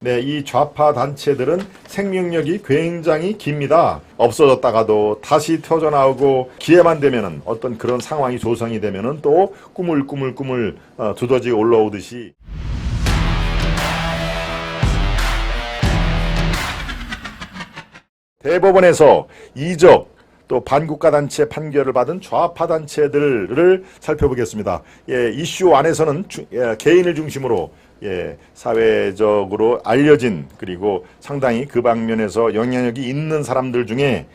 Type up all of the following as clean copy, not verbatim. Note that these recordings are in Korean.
네, 이 좌파 단체들은 생명력이 굉장히 깁니다. 없어졌다가도 다시 터져나오고 기회만 되면은 어떤 그런 상황이 조성이 되면은 또 꾸물꾸물 두더지 올라오듯이 대법원에서 이적 또 반국가 단체 판결을 받은 좌파 단체들을 살펴보겠습니다. 이슈 안에서는 개인을 중심으로 사회적으로 알려진 그리고 상당히 그 방면에서 영향력이 있는 사람들 중에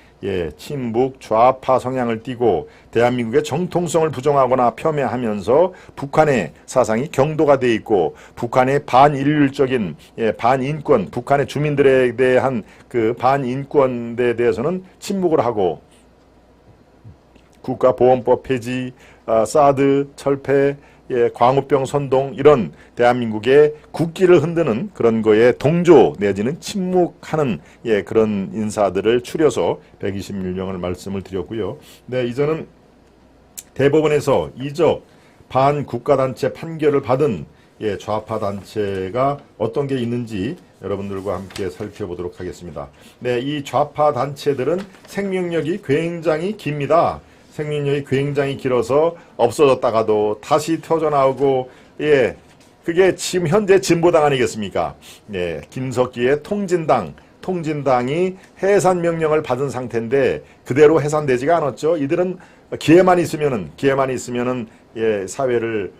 친북 좌파 성향을 띠고 대한민국의 정통성을 부정하거나 폄훼하면서 북한의 사상이 경도가 돼 있고 북한의 반인륜적인 반인권, 북한의 주민들에 대한 그 반인권에 대해서는 침묵을 하고 국가보건법 폐지, 사드 철폐, 광우병 선동 이런 대한민국의 국기를 흔드는 그런 거에 동조 내지는 침묵하는 그런 인사들을 추려서 126명을 말씀을 드렸고요. 네, 이제는 대법원에서 이적 반국가단체 판결을 받은 좌파 단체가 어떤 게 있는지 여러분들과 함께 살펴보도록 하겠습니다. 네, 이 좌파 단체들은 생명력이 굉장히 깁니다. 생명력이 굉장히 길어서 없어졌다가도 다시 터져나오고 그게 지금 현재 진보당 아니겠습니까? 김석기의 통진당이 해산 명령을 받은 상태인데 그대로 해산되지가 않았죠. 이들은 기회만 있으면은 사회를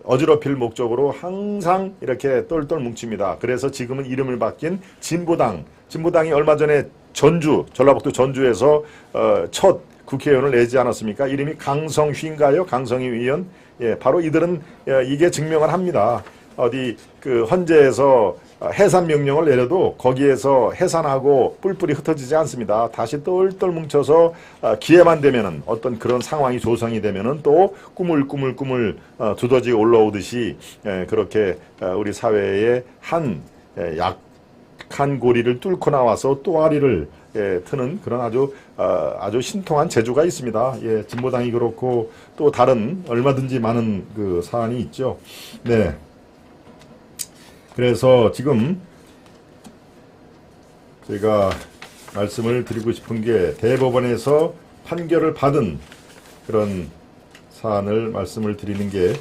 어지럽힐 목적으로 항상 이렇게 똘똘 뭉칩니다. 그래서 지금은 이름을 바뀐 진보당이 얼마 전에 전라북도 전주에서 첫 국회의원을 내지 않았습니까? 이름이 강성휘인가요? 강성휘 의원? 바로 이들은 이게 증명을 합니다. 어디 그 헌재에서 해산 명령을 내려도 거기에서 해산하고 뿔뿔이 흩어지지 않습니다. 다시 똘똘 뭉쳐서 기회만 되면은 어떤 그런 상황이 조성이 되면은 또 꾸물꾸물 두더지 올라오듯이 그렇게 우리 사회의 한 약한 고리를 뚫고 나와서 또아리를 트는 그런 아주 신통한 재주가 있습니다. 진보당이 그렇고 또 다른 얼마든지 많은 그 사안이 있죠. 네. 그래서 지금 제가 말씀을 드리고 싶은 게 대법원에서 판결을 받은 그런 사안을 말씀을 드리는 게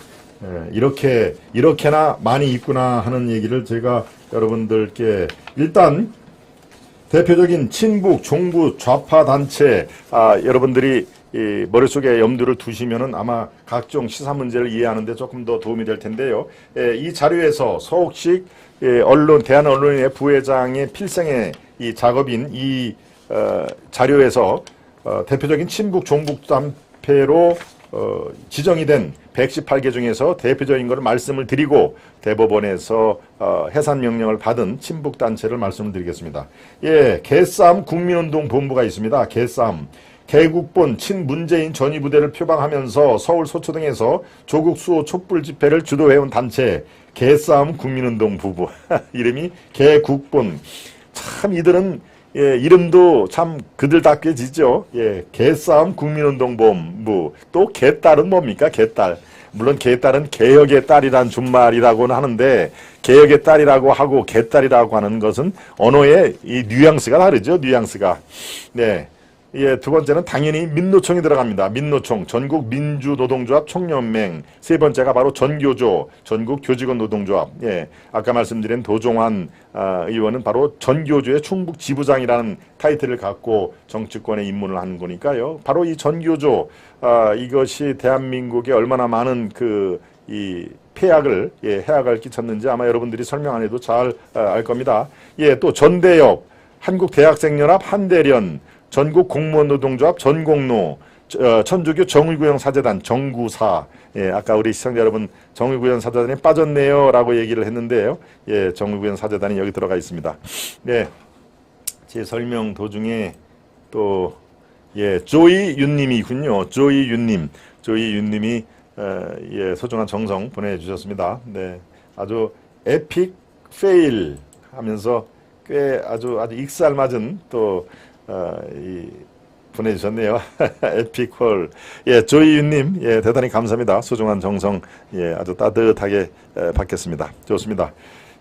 이렇게나 많이 있구나 하는 얘기를 제가 여러분들께 일단 대표적인 친북, 종부, 좌파 단체 여러분들이 이 머릿속에 염두를 두시면은 아마 각종 시사 문제를 이해하는데 조금 더 도움이 될 텐데요. 이 자료에서 서욱식 대한언론인의 부회장의 필생의 이 작업인 이 자료에서 대표적인 친북, 종북 단체로 지정이 된 118개 중에서 대표적인 것을 말씀을 드리고 대법원에서 해산 명령을 받은 친북단체를 말씀을 드리겠습니다. 개싸움 국민운동 본부가 있습니다. 개싸움. 개국본 친문재인 전위부대를 표방하면서 서울 소초 등에서 조국 수호 촛불 집회를 주도해온 단체 개싸움 국민운동 부부. 이름이 개국본. 참 이들은 이름도 참 그들답게 지죠. 개싸움 국민운동본부. 또 개딸은 뭡니까? 개딸. 물론 개딸은 개혁의 딸이란 준말이라고는 하는데 개혁의 딸이라고 하고 개딸이라고 하는 것은 언어의 이 뉘앙스가 다르죠. 뉘앙스가. 네. 두 번째는 당연히 민노총이 들어갑니다. 민노총, 전국 민주노동조합 총연맹. 세 번째가 바로 전교조, 전국 교직원 노동조합. 아까 말씀드린 도종환 의원은 바로 전교조의 충북 지부장이라는 타이틀을 갖고 정치권에 입문을 한 거니까요. 바로 이 전교조, 이것이 대한민국에 얼마나 많은 이 해악을 끼쳤는지 아마 여러분들이 설명 안 해도 잘 알 겁니다. 또 전대협, 한국대학생연합 한대련, 전국 공무원 노동조합 전공노, 천주교 정의구현 사재단 정구사. 아까 우리 시청자 여러분 정의구현 사재단이 빠졌네요 라고 얘기를 했는데요. 정의구현 사재단이 여기 들어가 있습니다. 제 설명 도중에 또 조이윤님이군요. 조이윤님이 소중한 정성 보내주셨습니다. 아주 에픽 페일 하면서 꽤 아주 익살맞은 또 보내주셨네요. 에픽홀. 조이윤님, 대단히 감사합니다. 소중한 정성, 아주 따뜻하게 받겠습니다. 좋습니다.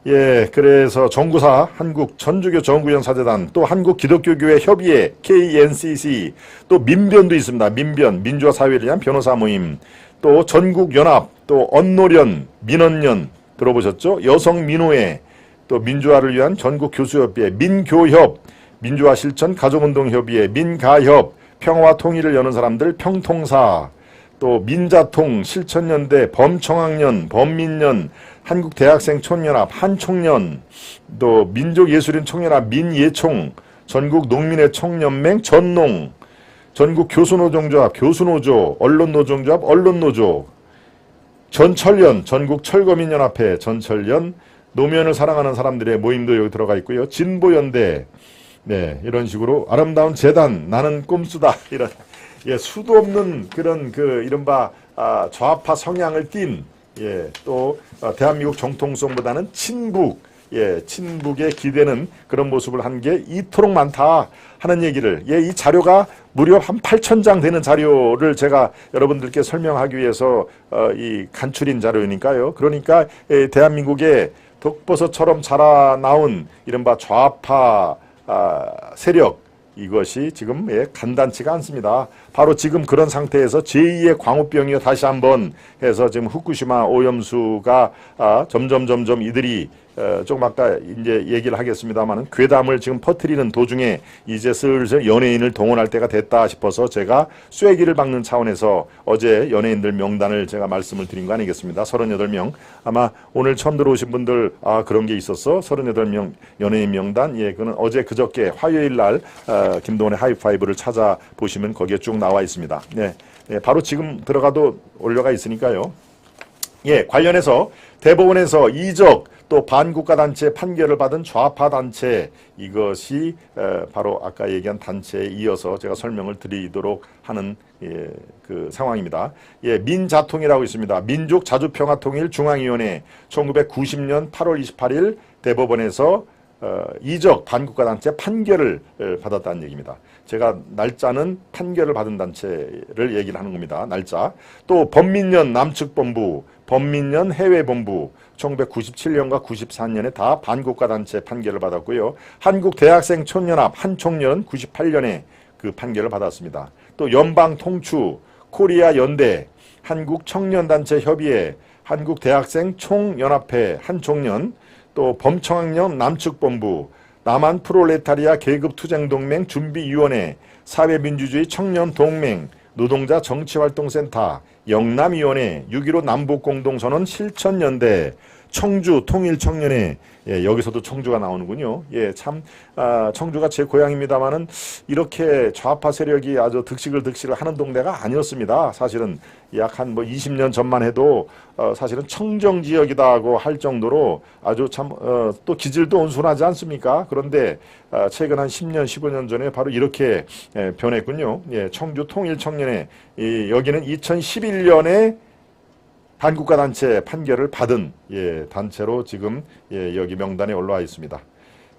예, 그래서 정구사, 한국 전주교 정구연사재단, 또 한국기독교교회 협의회, KNCC, 또 민변도 있습니다. 민변, 민주화 사회를 위한 변호사 모임, 또 전국연합, 또 언노련, 민언련, 들어보셨죠? 여성민호회, 또 민주화를 위한 전국교수협의회, 민교협, 민주화 실천 가족운동협의회, 민가협, 평화와 통일을 여는 사람들, 평통사, 또 민자통, 실천연대, 범청학년, 범민연, 한국대학생 총연합, 한총연, 또 민족예술인 총연합, 민예총, 전국농민의 총연맹, 전농, 전국교수노동조합, 교수노조, 언론노동조합, 언론노조, 전철연, 전국철거민연합회, 전철연, 노무현을 사랑하는 사람들의 모임도 여기 들어가 있고요. 진보연대, 네, 이런 식으로 아름다운 재단, 나는 꿈수다, 이런, 예, 수도 없는 그런 이른바 좌파 성향을 띤, 예, 또 대한민국 정통성보다는 친북, 예, 친북에 기대는 그런 모습을 한 게 이토록 많다 하는 얘기를, 예, 이 자료가 무려 한 8,000장 되는 자료를 제가 여러분들께 설명하기 위해서 이 간추린 자료니까요. 그러니까 대한민국의 독버섯처럼 자라나온 이른바 좌파 세력, 이것이 지금 간단치가 않습니다. 바로 지금 그런 상태에서 제2의 광우병이요, 다시 한번 해서 지금 후쿠시마 오염수가 점점 이들이 조금 아까 이제 얘기를 하겠습니다만은 괴담을 지금 퍼뜨리는 도중에 이제 슬슬 연예인을 동원할 때가 됐다 싶어서 제가 쐐기를 박는 차원에서 어제 연예인들 명단을 제가 말씀을 드린 거 아니겠습니다. 38명. 아마 오늘 처음 들어오신 분들 그런 게 있었어. 38명 연예인 명단. 예, 그는 어제 그저께 화요일 날 김동원의 하이파이브를 찾아보시면 거기에 쭉 나와 있습니다. 네, 네, 바로 지금 들어가도 올려가 있으니까요. 예, 관련해서 대법원에서 이적 또 반국가단체 판결을 받은 좌파 단체, 이것이 바로 아까 얘기한 단체에 이어서 제가 설명을 드리도록 하는 그 상황입니다. 예, 민자통이라고 있습니다. 민족자주평화통일중앙위원회 1990년 8월 28일 대법원에서 이적 반국가단체 판결을 받았다는 얘기입니다. 제가 날짜는 판결을 받은 단체를 얘기를 하는 겁니다. 날짜. 또 범민련 남측본부, 범민련 해외본부 1997년과 94년에 다 반국가단체 판결을 받았고요. 한국대학생 총연합 한총연 98년에 그 판결을 받았습니다. 또 연방통추, 코리아 연대, 한국청년단체 협의회, 한국대학생 총연합회 한총연, 또 범청학년 남측본부, 남한 프롤레타리아 계급투쟁동맹 준비위원회, 사회민주주의 청년동맹, 노동자 정치활동센터, 영남위원회, 6.15 남북공동선언 실천연대, 청주 통일청년회, 예, 여기서도 청주가 나오는군요. 예, 참 청주가 제 고향입니다만은 이렇게 좌파 세력이 아주 득식을 하는 동네가 아니었습니다. 사실은 약 한 20년 전만 해도 사실은 청정 지역이다고 할 정도로 아주 참 또 기질도 온순하지 않습니까? 그런데 최근 한 10년, 15년 전에 바로 이렇게 변했군요. 예, 청주 통일청년회, 여기는 2011년에 반국가 단체 판결을 받은 단체로 지금 여기 명단에 올라와 있습니다.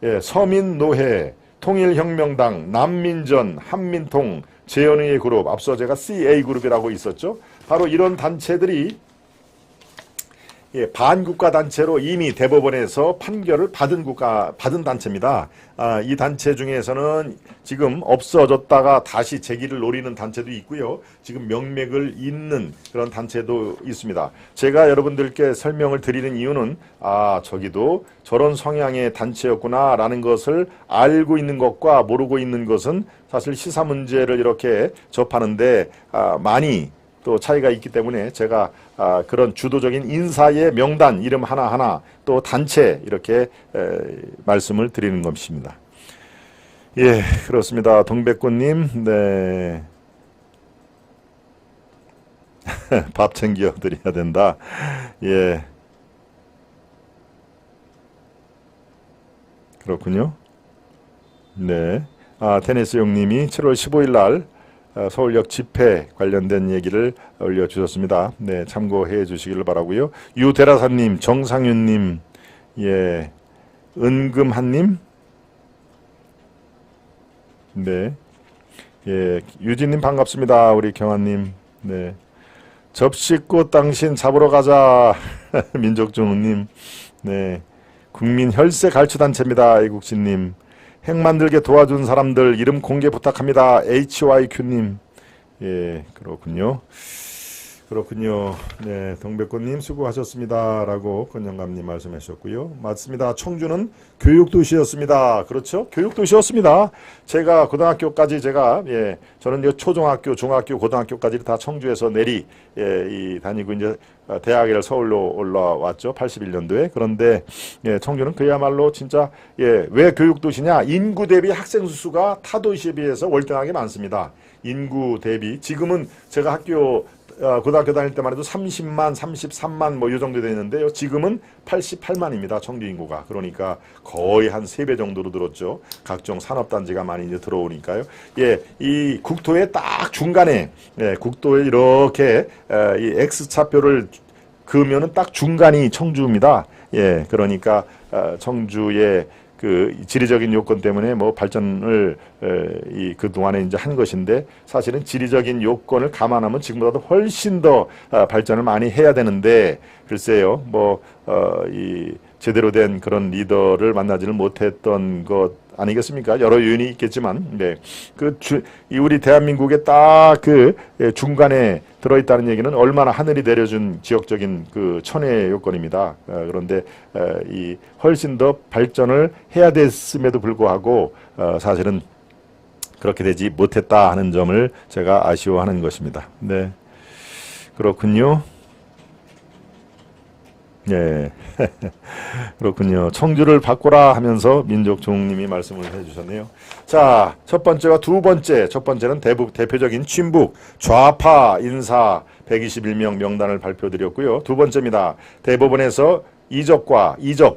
예, 서민노회, 통일혁명당, 남민전, 한민통, 재현의 그룹, 앞서 제가 CA그룹이라고 있었죠. 바로 이런 단체들이 반국가 단체로 이미 대법원에서 판결을 받은 단체입니다. 이 단체 중에서는 지금 없어졌다가 다시 재기를 노리는 단체도 있고요. 지금 명맥을 잇는 그런 단체도 있습니다. 제가 여러분들께 설명을 드리는 이유는 저기도 저런 성향의 단체였구나 라는 것을 알고 있는 것과 모르고 있는 것은 사실 시사 문제를 이렇게 접하는데 많이 또 차이가 있기 때문에 제가 그런 주도적인 인사의 명단, 이름 하나하나 또 단체 이렇게 말씀을 드리는 것입니다. 예, 그렇습니다. 동백꽃님, 네. 밥 챙겨 드려야 된다. 예. 그렇군요. 네. 테니스 형님이 7월 15일 날 서울역 집회 관련된 얘기를 올려주셨습니다. 네, 참고해 주시기를 바라고요. 유대라사님, 정상윤님, 예, 은금한님, 네, 예, 유진님 반갑습니다. 우리 경환님, 네, 접시꽃 당신 잡으러 가자. 민족준우님, 네, 국민 혈세 갈취단체입니다. 애국진님. 핵 만들게 도와준 사람들 이름 공개 부탁합니다. HYQ님. 예, 그렇군요. 그렇군요. 네, 동백꽃님 수고하셨습니다. 라고 권영감님 말씀해 주셨고요. 맞습니다. 청주는 교육도시였습니다. 그렇죠? 교육도시였습니다. 제가 고등학교까지 저는 초중학교, 중학교, 고등학교까지 다 청주에서 다니고 이제 대학을 서울로 올라왔죠. 81년도에. 그런데 청주는 그야말로 진짜 왜 교육도시냐? 인구 대비 학생 수가 타 도시에 비해서 월등하게 많습니다. 인구 대비. 지금은 제가 고등학교 다닐 때만 해도 30만, 33만 뭐 이 정도 되는데요. 지금은 88만입니다. 청주 인구가. 그러니까 거의 한 3배 정도로 늘었죠. 각종 산업단지가 많이 이제 들어오니까요. 이 국토의 딱 중간에, 국토에 이렇게 이 X차표를 그으면은 딱 중간이 청주입니다. 그러니까 청주의 그 지리적인 요건 때문에 뭐 발전을 그 동안에 이제 한 것인데, 사실은 지리적인 요건을 감안하면 지금보다도 훨씬 더 발전을 많이 해야 되는데, 글쎄요, 이 제대로 된 그런 리더를 만나지를 못했던 것 아니겠습니까? 여러 요인이 있겠지만, 우리 대한민국의 딱 중간에 들어있다는 얘기는 얼마나 하늘이 내려준 지역적인 그 천혜의 요건입니다. 그런데 이 훨씬 더 발전을 해야 됐음에도 불구하고 사실은 그렇게 되지 못했다 하는 점을 제가 아쉬워하는 것입니다. 네, 그렇군요. 예, 그렇군요. 청주를 바꾸라 하면서 민족종님이 말씀을 해주셨네요. 자, 첫 번째와 두 번째. 첫 번째는 대표적인 친북 좌파 인사 121명 명단을 발표드렸고요. 두 번째입니다. 대법원에서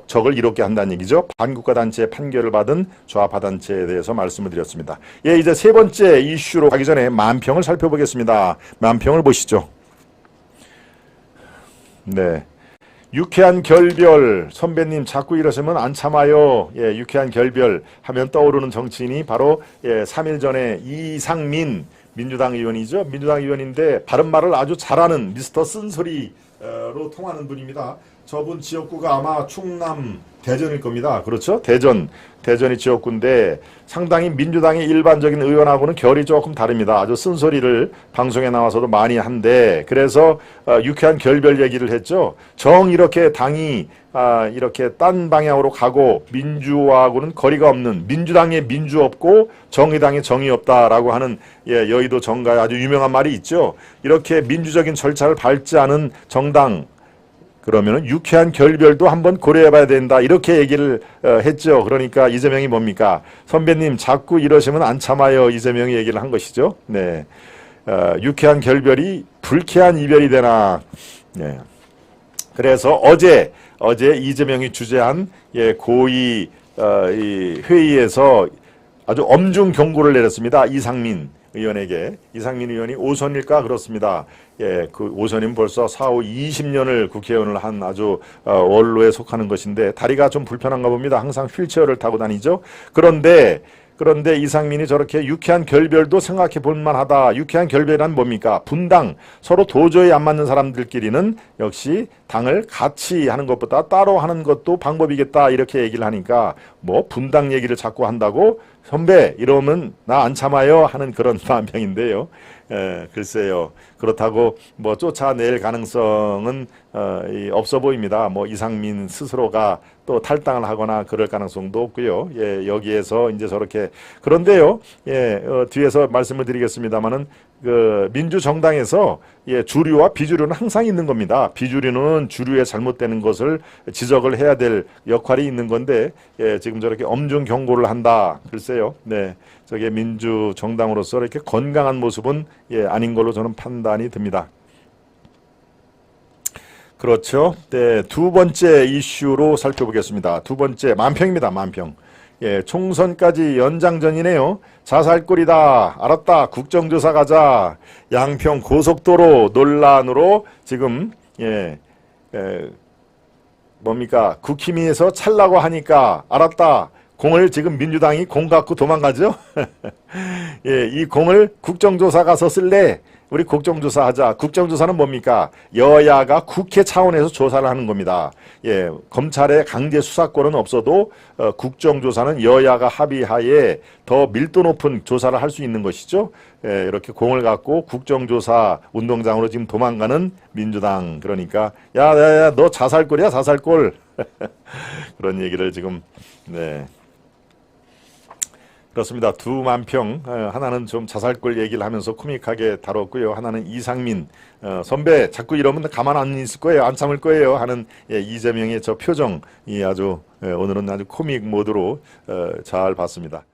적을 이롭게 한다는 얘기죠. 반국가 단체의 판결을 받은 좌파 단체에 대해서 말씀을 드렸습니다. 이제 세 번째 이슈로 가기 전에 만평을 살펴보겠습니다. 만평을 보시죠. 네. 유쾌한 결별, 선배님 자꾸 이러시면 안 참아요. 유쾌한 결별 하면 떠오르는 정치인이 바로 3일 전에 이상민 민주당 의원이죠. 민주당 의원인데 바른말을 아주 잘하는 미스터 쓴소리로 통하는 분입니다. 저분 지역구가 아마 충남 대전일 겁니다. 그렇죠? 대전이 지역구인데 상당히 민주당의 일반적인 의원하고는 결이 조금 다릅니다. 아주 쓴소리를 방송에 나와서도 많이 한데, 그래서 유쾌한 결별 얘기를 했죠. 이렇게 당이 이렇게 딴 방향으로 가고 민주하고는 거리가 없는, 민주당에 민주 없고 정의당에 정의 없다라고 하는 여의도 정가에 아주 유명한 말이 있죠. 이렇게 민주적인 절차를 밟지 않은 정당, 그러면은 유쾌한 결별도 한번 고려해봐야 된다, 이렇게 얘기를 했죠. 그러니까 이재명이 뭡니까? 선배님 자꾸 이러시면 안 참아요. 이재명이 얘기를 한 것이죠. 네, 유쾌한 결별이 불쾌한 이별이 되나. 네. 그래서 어제 이재명이 주재한 고위 이 회의에서 아주 엄중 경고를 내렸습니다. 이상민 의원에게. 이상민 의원이 5선일까 그렇습니다. 그 5선이면 벌써 4, 5, 20년을 국회의원을 한 아주 원로에 속하는 것인데 다리가 좀 불편한가 봅니다. 항상 휠체어를 타고 다니죠. 그런데 이상민이 저렇게 유쾌한 결별도 생각해 볼 만하다. 유쾌한 결별이란 뭡니까? 분당, 서로 도저히 안 맞는 사람들끼리는 역시 당을 같이 하는 것보다 따로 하는 것도 방법이겠다, 이렇게 얘기를 하니까 분당 얘기를 자꾸 한다고 선배 이러면 나 안 참아요 하는 그런 만평인데요. 글쎄요. 그렇다고 쫓아낼 가능성은 없어 보입니다. 이상민 스스로가 또 탈당을 하거나 그럴 가능성도 없고요. 여기에서 이제 저렇게. 그런데요. 뒤에서 말씀을 드리겠습니다만은 그 민주정당에서 주류와 비주류는 항상 있는 겁니다. 비주류는 주류의 잘못되는 것을 지적을 해야 될 역할이 있는 건데 지금 저렇게 엄중 경고를 한다. 글쎄요. 네, 저게 민주정당으로서 이렇게 건강한 모습은 아닌 걸로 저는 판단이 듭니다. 그렇죠. 네, 두 번째 이슈로 살펴보겠습니다. 두 번째 만평입니다. 만평. 총선까지 연장전이네요. 자살골이다. 알았다. 국정조사 가자. 양평 고속도로 논란으로 지금 뭡니까? 국힘위에서 찰라고 하니까 알았다. 공을 지금 민주당이 공 갖고 도망가죠. 이 공을 국정조사 가서 쓸래? 우리 국정조사 하자. 국정조사는 뭡니까? 여야가 국회 차원에서 조사를 하는 겁니다. 예, 검찰의 강제 수사권은 없어도 국정조사는 여야가 합의하에 더 밀도 높은 조사를 할 수 있는 것이죠. 예, 이렇게 공을 갖고 국정조사 운동장으로 지금 도망가는 민주당. 그러니까 야, 너 자살골이야, 자살골. 그런 얘기를 지금 네. 그렇습니다. 두 만평, 하나는 좀 자살골 얘기를 하면서 코믹하게 다뤘고요. 하나는 이상민 선배 자꾸 이러면 가만 안 있을 거예요. 안 참을 거예요. 하는 이재명의 저 표정이 아주 오늘은 아주 코믹 모드로 잘 봤습니다.